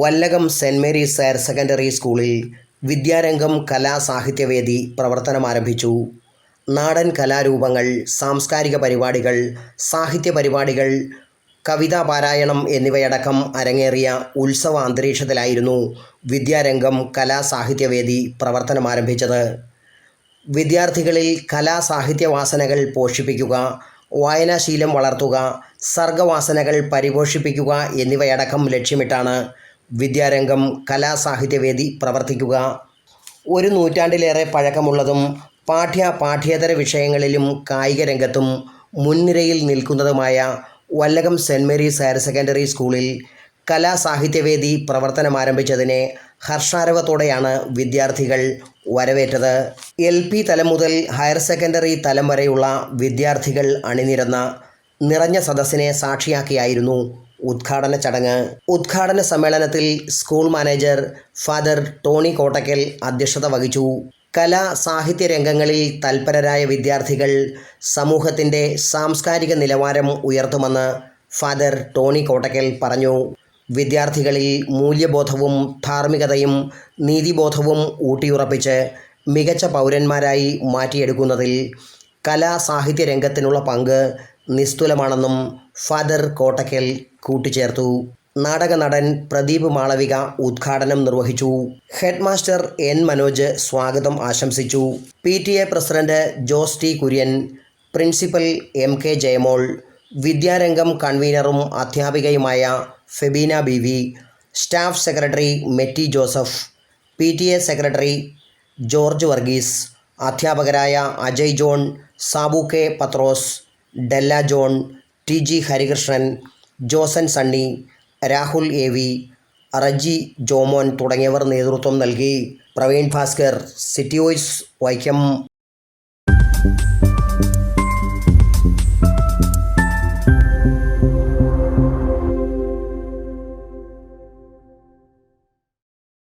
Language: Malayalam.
വല്ലകം സെൻറ് മേരീസ് ഹയർ സെക്കൻഡറി സ്കൂളിൽ വിദ്യാരംഗം കലാസാഹിത്യവേദി പ്രവർത്തനമാരംഭിച്ചു. നാടൻ കലാരൂപങ്ങൾ, സാംസ്കാരിക പരിപാടികൾ, സാഹിത്യ പരിപാടികൾ, കവിതാപാരായണം എന്നിവയടക്കം അരങ്ങേറിയ ഉത്സവ അന്തരീക്ഷത്തിലായിരുന്നു വിദ്യാരംഗം കലാസാഹിത്യവേദി പ്രവർത്തനമാരംഭിച്ചത്. വിദ്യാർത്ഥികളിൽ കലാസാഹിത്യവാസനകൾ പോഷിപ്പിക്കുക, വായനാശീലം വളർത്തുക, സർഗവാസനകൾ പരിപോഷിപ്പിക്കുക എന്നിവയടക്കം ലക്ഷ്യമിട്ടാണ് വിദ്യാരംഗം കലാസാഹിത്യവേദി പ്രവർത്തിക്കുക. ഒരു നൂറ്റാണ്ടിലേറെ പഴക്കമുള്ളതും പാഠ്യേതര വിഷയങ്ങളിലും കായിക രംഗത്തും മുൻനിരയിൽ നിൽക്കുന്നതുമായ വല്ലകം സെൻറ് മേരീസ് ഹയർ സെക്കൻഡറി സ്കൂളിൽ കലാസാഹിത്യവേദി പ്രവർത്തനമാരംഭിച്ചതിനെ ഹർഷാരവത്തോടെയാണ് വിദ്യാർത്ഥികൾ വരവേറ്റത്. LP തലം മുതൽ ഹയർ സെക്കൻഡറി തലം വരെയുള്ള വിദ്യാർത്ഥികൾ അണിനിരന്ന നിറഞ്ഞ സദസ്സിനെ സാക്ഷിയാക്കിയായിരുന്നു ഉദ്ഘാടന ചടങ്ങ്. ഉദ്ഘാടന സമ്മേളനത്തിൽ school manager father Tony Kottakkal അധ്യക്ഷത വഹിച്ചു. കലാ സാഹിത്യ രംഗങ്ങളിൽ തൽപരരായ വിദ്യാർത്ഥികൾ സമൂഹത്തിൻ്റെ സാംസ്കാരിക നിലവാരം ഉയർത്തുമെന്ന് ഫാദർ ടോണി കോട്ടക്കൽ പറഞ്ഞു. വിദ്യാർത്ഥികളിൽ മൂല്യബോധവും ധാർമ്മികതയും നീതിബോധവും ഊട്ടിയുറപ്പിച്ച് മികച്ച പൗരന്മാരായി മാറ്റിയെടുക്കുന്നതിൽ കലാ സാഹിത്യ രംഗത്തിനുള്ള പങ്ക് നിസ്തുലമാണെന്നും ഫാദർ കോട്ടക്കൽ കൂട്ടിച്ചേർത്തു. നാടക നടൻ പ്രദീപ് മാളവിക ഉദ്ഘാടനം നിർവഹിച്ചു. ഹെഡ് മാസ്റ്റർ N മനോജ് സ്വാഗതം ആശംസിച്ചു. PTA president Jose T Kurian, principal MK Jayamol, Vidyarangam കൺവീനറും അധ്യാപികയുമായ Febina BV, staff secretary Metty Joseph, PTA secretary George Varghese, അധ്യാപകരായ Ajay John, Sabu K Pathrose, Della John, TG Harikrishnan, Joson Sunny, Rahul AV, Reji Jomon തുടങ്ങിയവർ നേതൃത്വം നൽകി. Praveen Bhaskar, city voice, Vaikom.